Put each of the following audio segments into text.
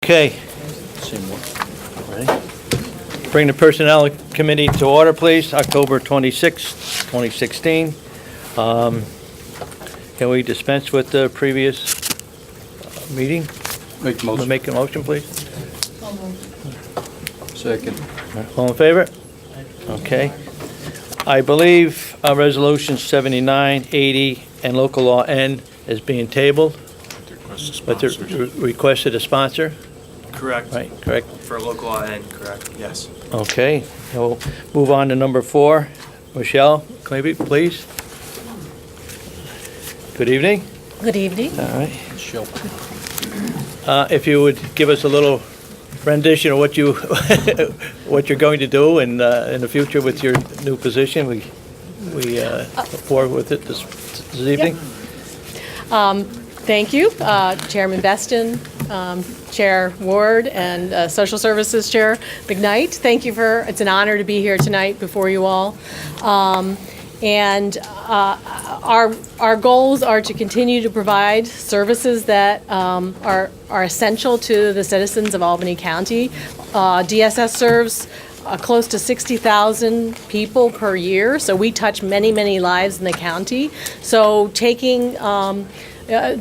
Okay. Ready? Bring the Personnel Committee to order, please. October 26th, 2016. Can we dispense with the previous meeting? Make the motion. Make a motion, please. Second. All in favor? Okay. I believe Resolution 79, 80, and Local Law N is being tabled, but they requested a sponsor, Correct. right? Correct? For local law N, correct, yes. Okay. We'll move on to number 4. Michelle, maybe, please. Good evening. Good evening. All right. Michelle. If you would give us a little rendition of what you what you're going to do in the future with your new position, we look forward with it this evening. Thank you, Chairman Beston, Chair Ward, and Social Services Chair McKnight. Thank you it's an honor to be here tonight before you all. Our goals are to continue to provide services that are essential to the citizens of Albany County. DSS serves close to 60,000 people per year, so we touch many, many lives in the county. So taking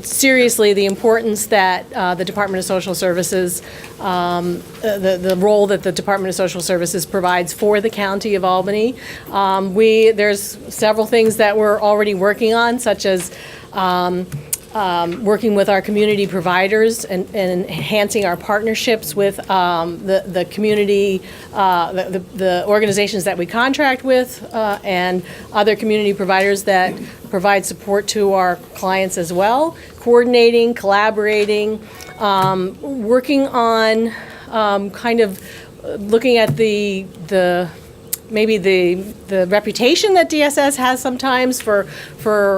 seriously the importance that the Department of Social Services, the role that the Department of Social Services provides for the County of Albany. There's several things that we're already working on, such as working with our community providers and enhancing our partnerships with the community, the organizations that we contract with, and other community providers that provide support to our clients as well. Coordinating, collaborating, working on kind of looking at the maybe the reputation that DSS has sometimes for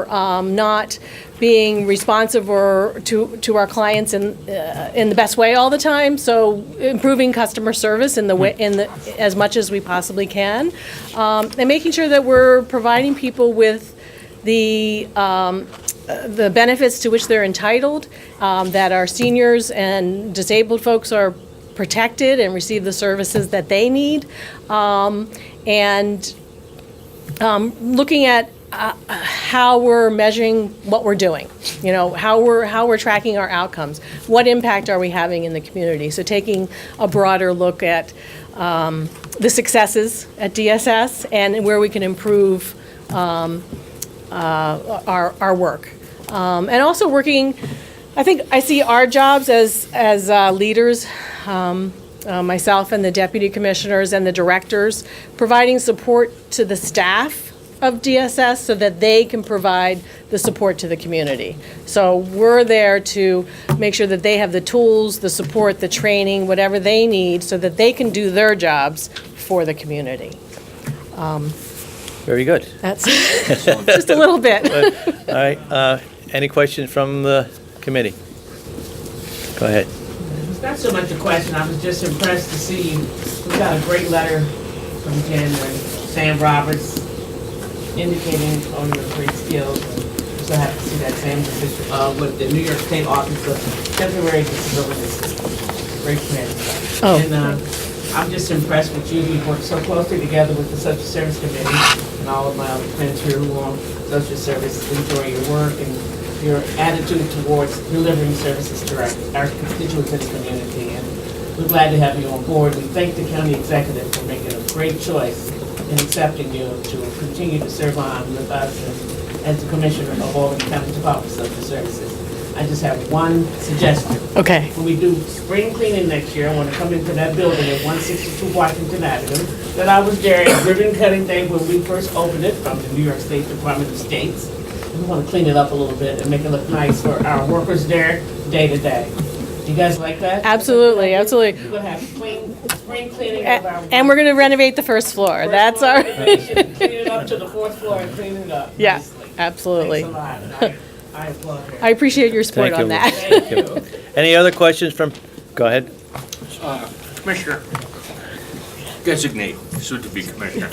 not being responsive or to our clients in the best way all the time. So improving customer service in the as much as we possibly can, and making sure that we're providing people with the benefits to which they're entitled, that our seniors and disabled folks are protected and receive the services that they need, and looking at how we're measuring what we're doing, how we're tracking our outcomes, what impact are we having in the community. So taking a broader look at the successes at DSS and where we can improve our work, and also working. I think I see our jobs as leaders. Myself and the deputy commissioners and the directors, providing support to the staff of DSS so that they can provide the support to the community. So we're there to make sure that they have the tools, the support, the training, whatever they need so that they can do their jobs for the community. Very good. That's just a little bit. All right. Any questions from the committee? Go ahead. It's not so much a question, I was just impressed to see, we got a great letter from Jen and Sam Roberts indicating all your great skills. I'm so happy to see that Sam with the New York State Office of Temporary Disabilities. Great plan. Oh. And I'm just impressed with you. We've worked so closely together with the Social Service Committee and all of my other friends here who are on social service, enjoy your work and your attitude towards delivering services to our constituents in the community. And we're glad to have you on board. We thank the county executive for making a great choice in accepting you to continue to serve on with us as the commissioner of Albany County Department of Social Services. I just have one suggestion. Okay. When we do spring cleaning next year, I want to come into that building at 162 Washington Avenue that I was there at ribbon cutting day when we first opened it from the New York State Department of States. We want to clean it up a little bit and make it look nice for our workers there day to day. You guys like that? Absolutely, absolutely. We're going to have spring cleaning of our... And we're going to renovate the first floor. That's our... Clean it up to the 4th floor and clean it up. Yeah, nicely. absolutely. Thanks a lot. And I applaud her. I appreciate your support Thank on you. that. Thank you. Any other questions from? Go ahead. Commissioner, designate, soon to be commissioner.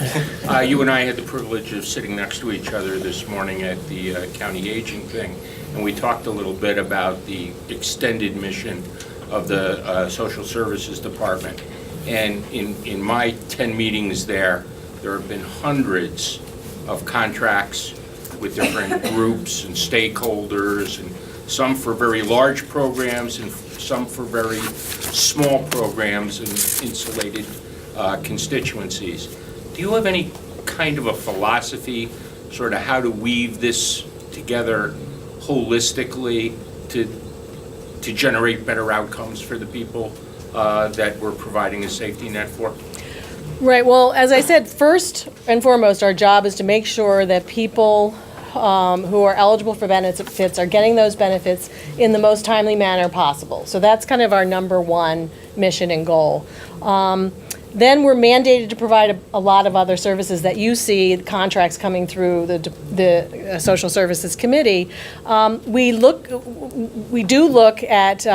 You and I had the privilege of sitting next to each other this morning at the county aging thing, and we talked a little bit about the extended mission of the Social Services Department. And in my 10 meetings there have been hundreds of contracts with different groups and stakeholders, and some for very large programs and some for very small programs and insulated constituencies. Do you have any kind of a philosophy, sort of how to weave this together holistically to generate better outcomes for the people that we're providing a safety net for? Right, well, as I said, first and foremost, our job is to make sure that people who are eligible for benefits are getting those benefits in the most timely manner possible. So that's kind of our number one mission and goal. Then we're mandated to provide a lot of other services that you see, contracts coming through the Social Services Committee. We do look at,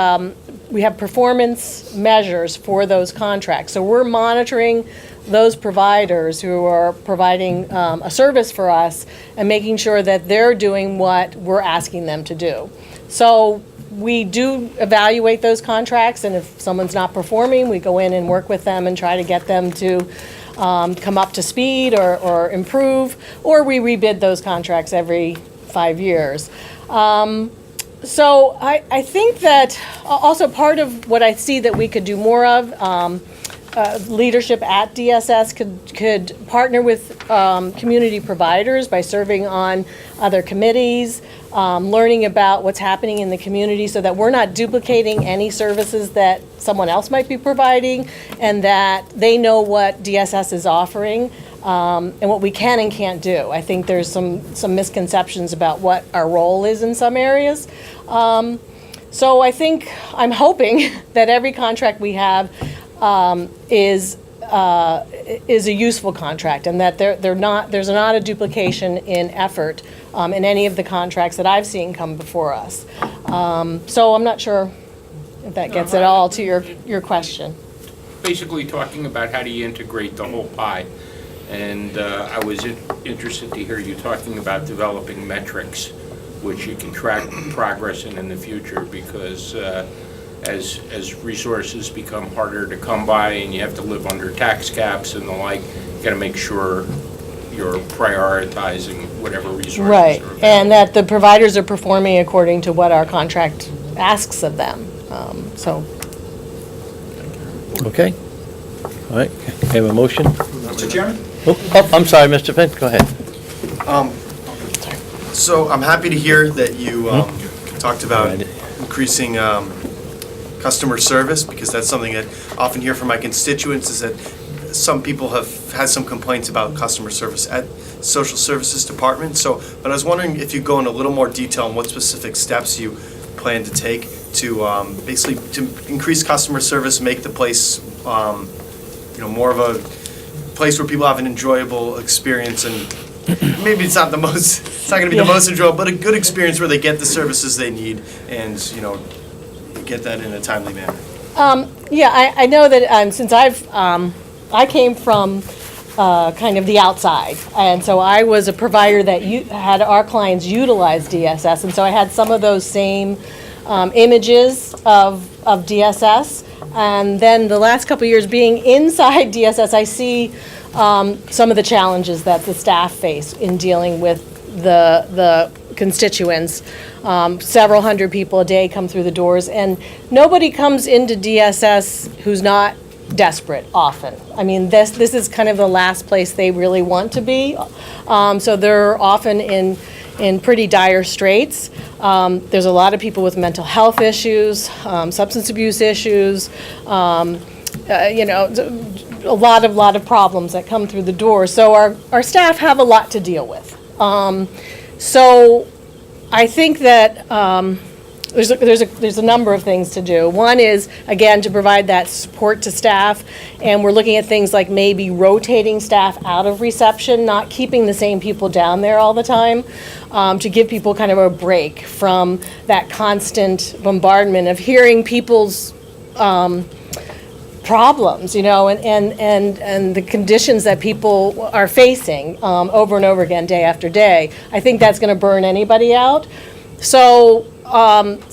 we have performance measures for those contracts. So we're monitoring those providers who are providing a service for us and making sure that they're doing what we're asking them to do. So we do evaluate those contracts, and if someone's not performing, we go in and work with them and try to get them to come up to speed or improve, or we rebid those contracts every 5 years. So I think that also part of what I see that we could do more of, leadership at DSS could partner with community providers by serving on other committees, learning about what's happening in the community so that we're not duplicating any services that someone else might be providing, and that they know what DSS is offering and what we can and can't do. I think there's some misconceptions about what our role is in some areas. So I'm hoping that every contract we have is a useful contract, and that there's not a duplication in effort in any of the contracts that I've seen come before us. So I'm not sure if that gets at all to your question. Basically talking about how do you integrate the whole pie. And I was interested to hear you talking about developing metrics which you can track progress in the future, because as resources become harder to come by and you have to live under tax caps and the like, you got to make sure you're prioritizing whatever resources Right, are available. and that the providers are performing according to what our contract asks of them. So, Okay. All right, I have a motion. Mr. Chairman? Oh, I'm sorry, Mr. Finn, go ahead. So I'm happy to hear that you talked about Right. increasing customer service, because that's something that I often hear from my constituents, is that some people have had some complaints about customer service at Social Services Department. So, but I was wondering if you go into a little more detail on what specific steps you plan to take to basically to increase customer service, make the place more of a place where people have an enjoyable experience, and maybe it's not going to be the most enjoyable, but a good experience where they get the services they need and, get that in a timely manner. yeah, I know that since I came from kind of the outside, and so I was a provider that had our clients utilize DSS, and so I had some of those same images of DSS. And then the last couple of years being inside DSS, I see some of the challenges that the staff face in dealing with the constituents. Several hundred people a day come through the doors, and nobody comes into DSS who's not desperate often. I mean, this is kind of the last place they really want to be. So they're often in pretty dire straits. There's a lot of people with mental health issues, substance abuse issues, a lot of problems that come through the door. So our staff have a lot to deal with. So I think that there's a number of things to do. One is, again, to provide that support to staff, and we're looking at things like maybe rotating staff out of reception, not keeping the same people down there all the time, to give people kind of a break from that constant bombardment of hearing people's problems, and the conditions that people are facing over and over again, day after day. I think that's going to burn anybody out. So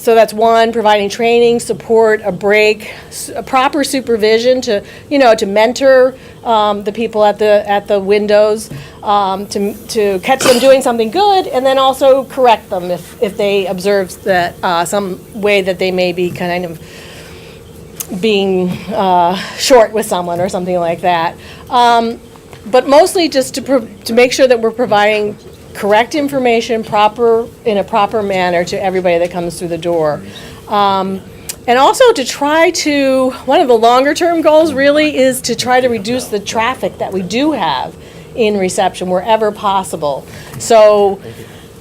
that's one, providing training, support, a break, a proper supervision to, to mentor the people at the windows, to catch them doing something good, and then also correct them if they observe that some way that they may be kind of being short with someone or something like that. But mostly just to make sure that we're providing correct information in a proper manner to everybody that comes through the door. And also to try to, one of the longer term goals really is to try to reduce the traffic that we do have in reception wherever possible. So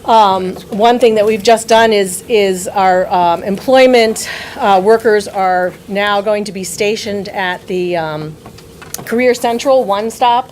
one thing that we've just done is our employment workers are now going to be stationed at the Career Central One Stop.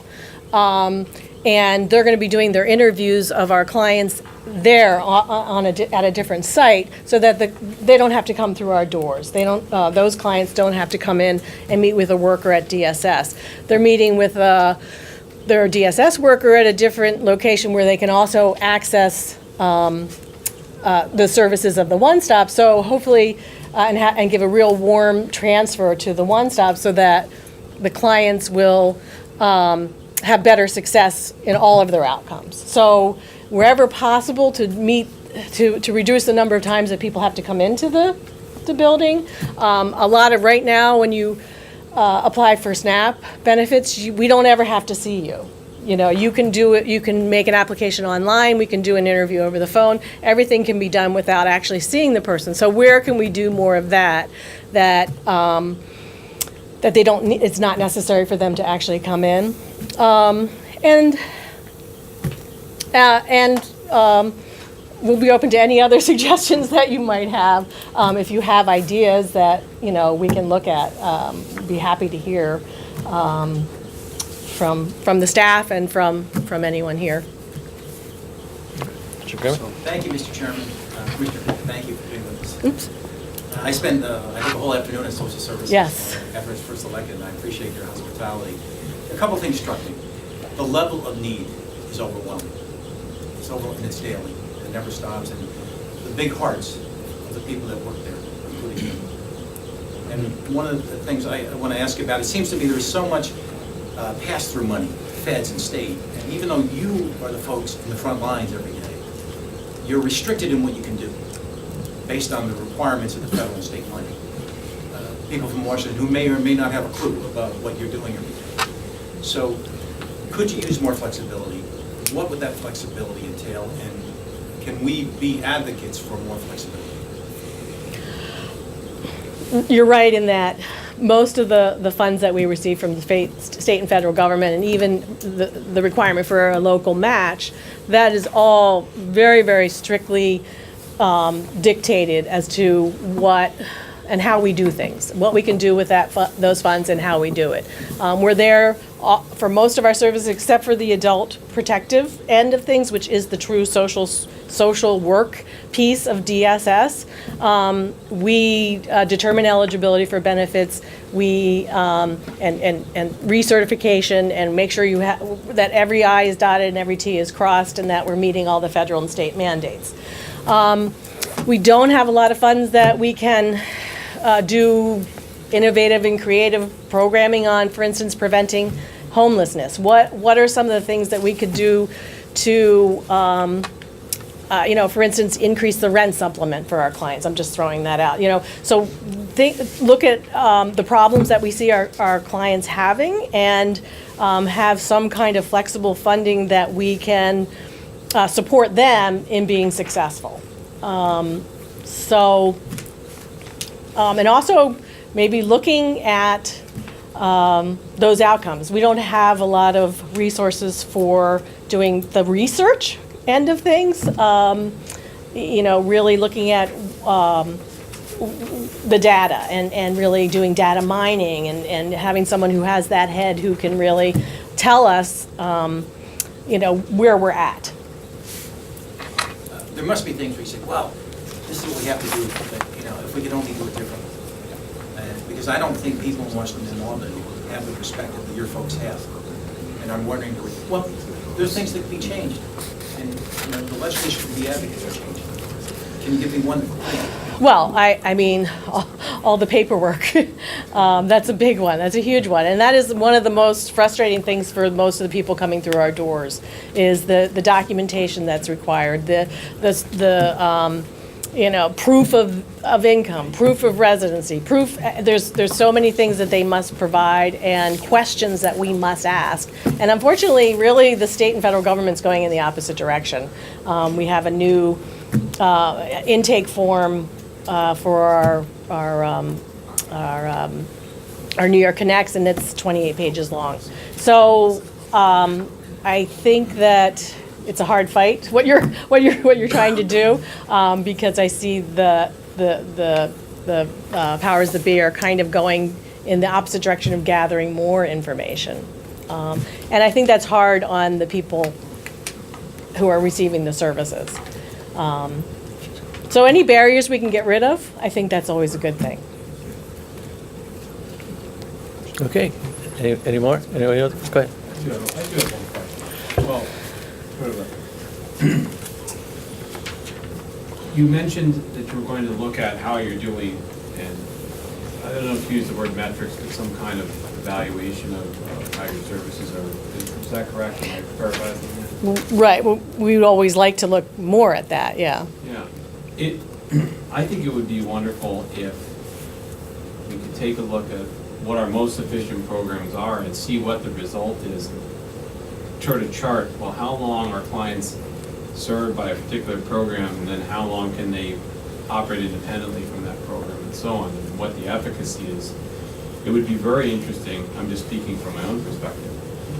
And they're going to be doing their interviews of our clients there at a different site, so that they don't have to come through our doors. Those clients don't have to come in and meet with a worker at DSS. They're meeting with their DSS worker at a different location where they can also access the services of the One Stop. So hopefully, and give a real warm transfer to the One Stop, so that the clients will have better success in all of their outcomes. So wherever possible to reduce the number of times that people have to come into the building. A lot of right now, when you apply for SNAP benefits, we don't ever have to see you. You can do it, you can make an application online, we can do an interview over the phone. Everything can be done without actually seeing the person. So where can we do more of that they don't need, it's not necessary for them to actually come in. We'll be open to any other suggestions that you might have. If you have ideas that, we can look at, be happy to hear from the staff and from anyone here. Mr. Chairman? Thank you, Mr. Chairman. Commissioner, thank you for being with us. Oops. I spent, I think, the whole afternoon at Social Services. Yes. After I was first elected, and I appreciate your hospitality. A couple things struck me. The level of need is overwhelming. It's overwhelming, it's daily. It never stops. And the big hearts of the people that work there, including you. And one of the things I want to ask you about, it seems to me there's so much pass-through money, feds and state. And even though you are the folks in the front lines every day, you're restricted in what you can do, based on the requirements of the federal and state money. People from Washington who may or may not have a clue about what you're doing every day. So could you use more flexibility? What would that flexibility entail? And can we be advocates for more flexibility? You're right in that most of the funds that we receive from the state and federal government, and even the requirement for a local match, that is all very, very strictly dictated as to what and how we do things, what we can do with those funds and how we do it. We're there for most of our services, except for the adult protective end of things, which is the true social work piece of DSS. We determine eligibility for benefits. We and recertification, and make sure that every I is dotted and every T is crossed, and that we're meeting all the federal and state mandates. We don't have a lot of funds that we can do innovative and creative programming on, for instance, preventing homelessness. What are some of the things that we could do to, for instance, increase the rent supplement for our clients? I'm just throwing that out. So look at the problems that we see our clients having, and have some kind of flexible funding that we can support them in being successful. And also maybe looking at those outcomes. We don't have a lot of resources for doing the research end of things. Really looking at the data and really doing data mining, and having someone who has that head who can really tell us, where we're at. There must be things where you say, well, this is what we have to do, but, if we could only do it differently. Because I don't think people in Washington and Albany have the perspective that your folks have. And I'm wondering, there's things that can be changed. And the legislation can be advocates for change. Can you give me one? Well, I mean, all the paperwork, that's a big one, that's a huge one. And that is one of the most frustrating things for most of the people coming through our doors, is the documentation that's required, proof of income, proof of residency, proof, there's so many things that they must provide and questions that we must ask. And unfortunately, really, the state and federal government's going in the opposite direction. We have a new intake form for our New York Connects, and it's 28 pages long. So I think that it's a hard fight, what you're trying to do, because I see the powers that be are kind of going in the opposite direction of gathering more information. And I think that's hard on the people who are receiving the services. So any barriers we can get rid of, I think that's always a good thing. Okay. Any more? Anybody else? Go ahead. I do have one question. Well, sort of you mentioned that you were going to look at how you're doing, and I don't know if you use the word metrics, but some kind of evaluation of how your services are. Is that correct? Am I paraphrasing that? Right. Well, we would always like to look more at that, yeah. Yeah. I think it would be wonderful if we could take a look at what our most efficient programs are and see what the result is. Sort of chart, well, how long are clients served by a particular program, and then how long can they operate independently from that program, and so on, and what the efficacy is. It would be very interesting, I'm just speaking from my own perspective,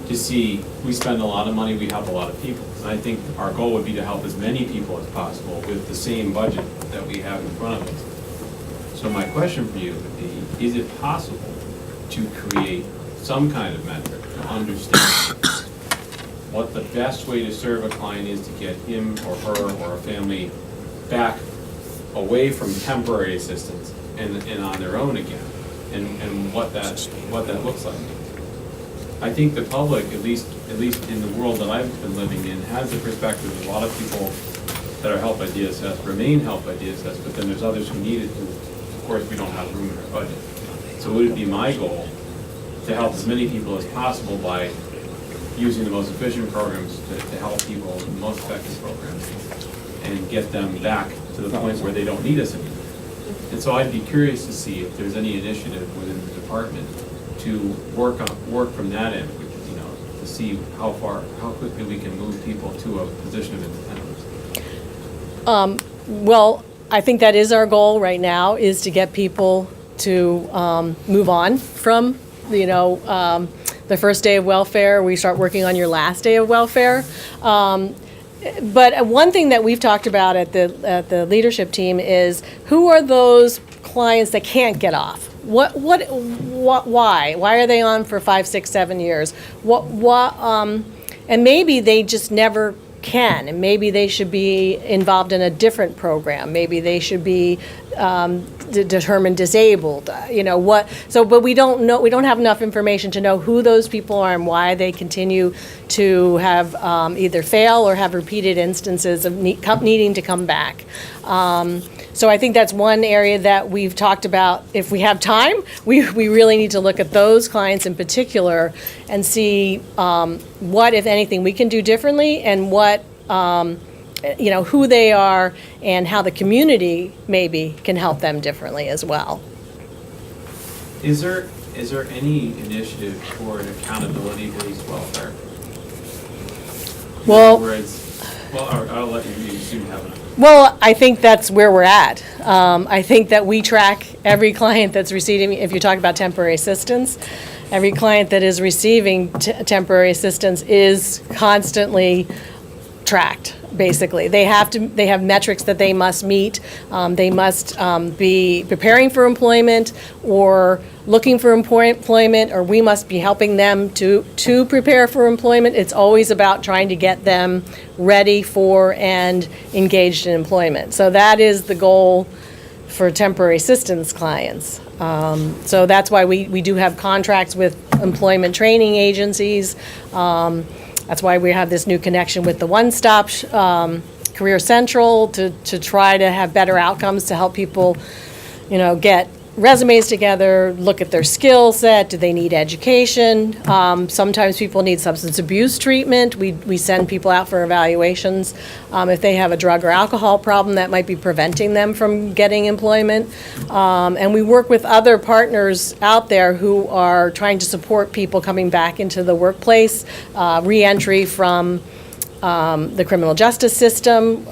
to see, we spend a lot of money, we help a lot of people. And I think our goal would be to help as many people as possible with the same budget that we have in front of us. So my question for you would be, is it possible to create some kind of metric to understand what the best way to serve a client is to get him or her or a family back away from temporary assistance and on their own again, and what that looks like? I think the public, at least in the world that I've been living in, has the perspective that a lot of people that are helped by DSS remain helped by DSS, but then there's others who need it who, of course, we don't have room in our budget. So it would be my goal to help as many people as possible by using the most efficient programs to help people in the most effective programs and get them back to the point where they don't need us anymore. And so I'd be curious to see if there's any initiative within the department to work from that end, to see how quickly we can move people to a position of independence. Well, I think that is our goal right now, is to get people to move on from, the first day of welfare. We start working on your last day of welfare. But one thing that we've talked about at the leadership team is, who are those clients that can't get off? Why? Why are they on for 5, 6, 7 years? And maybe they just never can, and maybe they should be involved in a different program. Maybe they should be determined disabled. But we don't know. We don't have enough information to know who those people are and why they continue to have either fail or have repeated instances of needing to come back. So I think that's one area that we've talked about. If we have time, we really need to look at those clients in particular and see what, if anything, we can do differently, and what, who they are and how the community maybe can help them differently as well. Is there any initiative toward accountability-based welfare? Well, I'll let you soon have it. Well, I think that's where we're at. I think that we track every client that's receiving, if you talk about temporary assistance, every client that is receiving temporary assistance is constantly tracked, basically. They have metrics that they must meet. They must be preparing for employment or looking for employment, or we must be helping them to prepare for employment. It's always about trying to get them ready for and engaged in employment. So that is the goal for temporary assistance clients. So that's why we do have contracts with employment training agencies. That's why we have this new connection with the One Stop Career Central to try to have better outcomes to help people, get resumes together, look at their skill set, do they need education? Sometimes people need substance abuse treatment. We send people out for evaluations if they have a drug or alcohol problem that might be preventing them from getting employment. And we work with other partners out there who are trying to support people coming back into the workplace, reentry from the criminal justice system,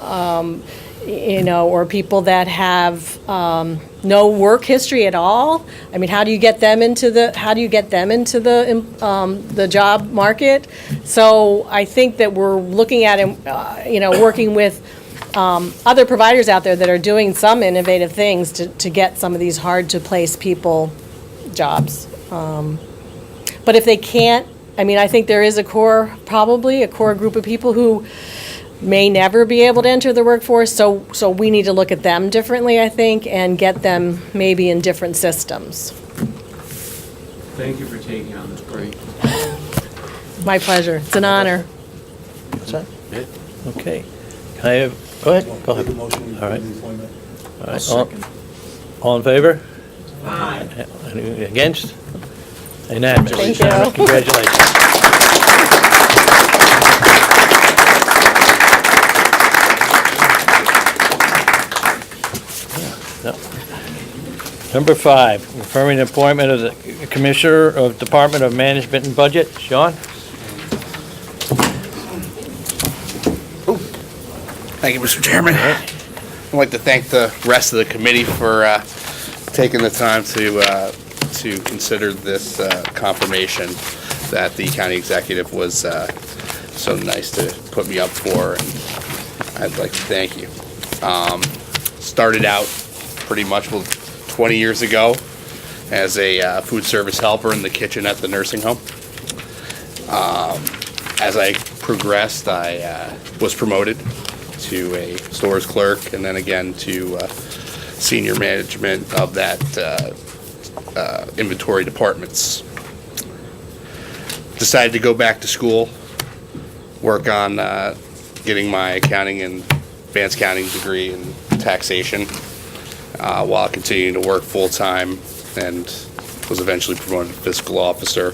or people that have no work history at all. I mean, how do you get them into the job market? So I think that we're looking at, working with other providers out there that are doing some innovative things to get some of these hard-to-place people jobs. But if they can't, I think there is probably a core group of people who may never be able to enter the workforce, so we need to look at them differently, I think, and get them maybe in different systems. Thank you for taking on this break. My pleasure. It's an honor. What's that? Okay. Can I have, go ahead. All right. All right. All in favor? Aye. Any against? Unanimous. Thank you. Congratulations. No. Number 5, confirming the appointment of the Commissioner of Department of Management and Budget. Sean? Thank you, Mr. Chairman. I'd like to thank the rest of the committee for taking the time to consider this confirmation that the county executive was so nice to put me up for, and I'd like to thank you. Started out pretty much 20 years ago as a food service helper in the kitchen at the nursing home. As I progressed, I was promoted to a stores clerk, and then again to senior management of that inventory departments. Decided to go back to school, work on getting my accounting and advanced accounting degree in taxation, while continuing to work full-time, and was eventually promoted to fiscal officer,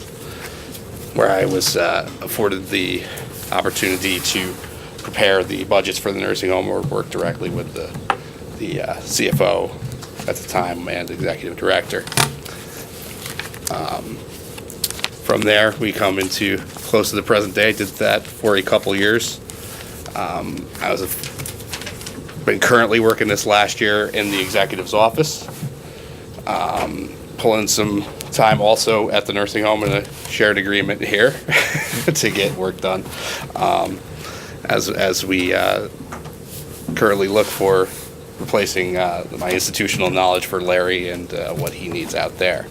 where I was afforded the opportunity to prepare the budgets for the nursing home or work directly with the CFO at the time and executive director. From there, we come into close to the present day. Did that for a couple years. Been currently working this last year in the executive's office, pulling some time also at the nursing home in a shared agreement here to get work done, as we currently look for replacing my institutional knowledge for Larry and what he needs out there.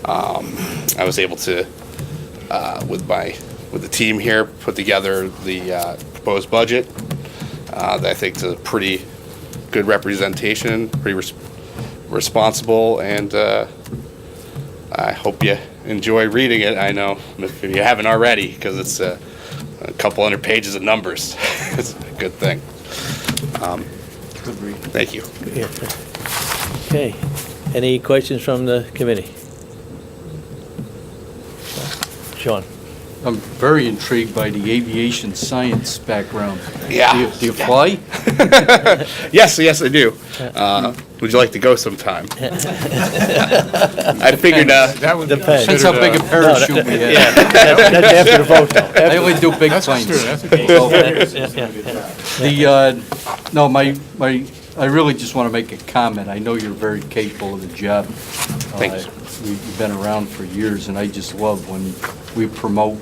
I was able to, with the team here, put together the proposed budget. That I think is a pretty good representation, pretty responsible, and I hope you enjoy reading it. I know if you haven't already, because it's a couple hundred pages of numbers. It's a good thing. Thank you. Yeah. Okay. Any questions from the committee? Sean? I'm very intrigued by the aviation science background. Yeah. Do you fly? Yes, I do. Would you like to go sometime? I figured That would Depends. Depends how big a parachute we have. Yeah, that's after the vote, though. I only do big planes. I really just want to make a comment. I know you're very capable of the job. Thanks. We've been around for years, and I just love when we promote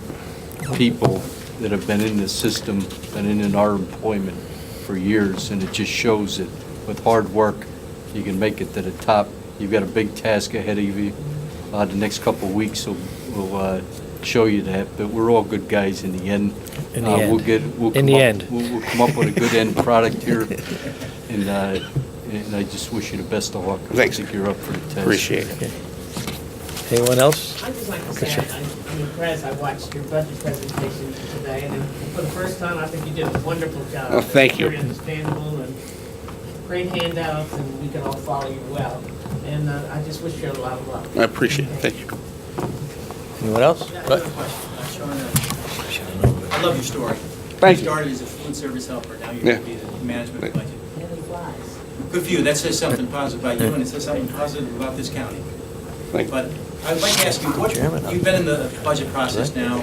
people that have been in the system, been in our employment for years, and it just shows that with hard work, you can make it to the top. You've got a big task ahead of you. The next couple of weeks will show you that, but we're all good guys in the end. In the end. We'll come up with a good end product here, and I just wish you the best of luck. Thanks. I think you're up for the test. Appreciate it. Anyone else? I'd just like to say, I'm impressed, I watched your budget presentation today, and for the first time, I think you did a wonderful job. Oh, thank you. Very understandable, and great handouts, and we can all follow you well. And I just wish you a lot of luck. I appreciate it. Thank you. Anyone else? Yeah, I Right. have a question. I love your story. Thank you. Started as a food service helper, now you're Yeah. going to be the management Thank budget. And he flies. Good for you, that says something positive about you, and it says something positive about this county. Thank you. But I'd like to ask you, you've been in the budget process now,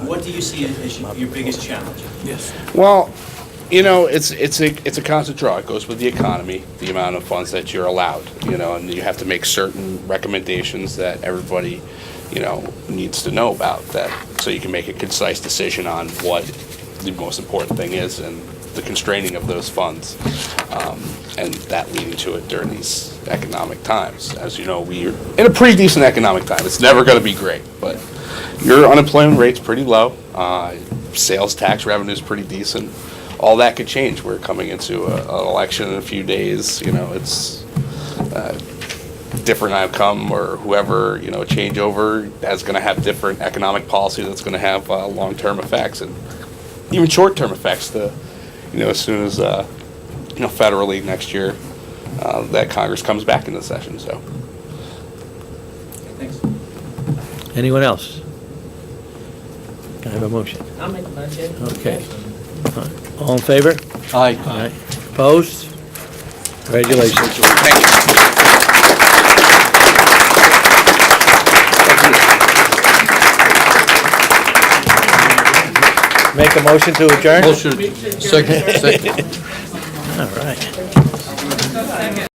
what do you see as your biggest challenge? Well, you know, it's a constant draw. It goes with the economy, the amount of funds that you're allowed, you know, and you have to make certain recommendations that everybody, you know, needs to know about, that, so you can make a concise decision on what the most important thing is and the constraining of those funds, and that leading to it during these economic times. As you know, we're in a pretty decent economic time. It's never going to be great, but your unemployment rate's pretty low. Sales tax revenue is pretty decent. All that could change. We're coming into an election in a few days. You know, it's a different outcome, or whoever, you know, changeover is going to have different economic policy that's going to have long-term effects and even short-term effects. You know, as soon as you know, federally next year, that Congress comes back into session. So, Thanks. Anyone else? Can I have a motion? I'll make a motion. Okay. All in favor? Aye. Aye. Opposed? Congratulations. thank you. Make a motion to adjourn? Motion. Second. All right.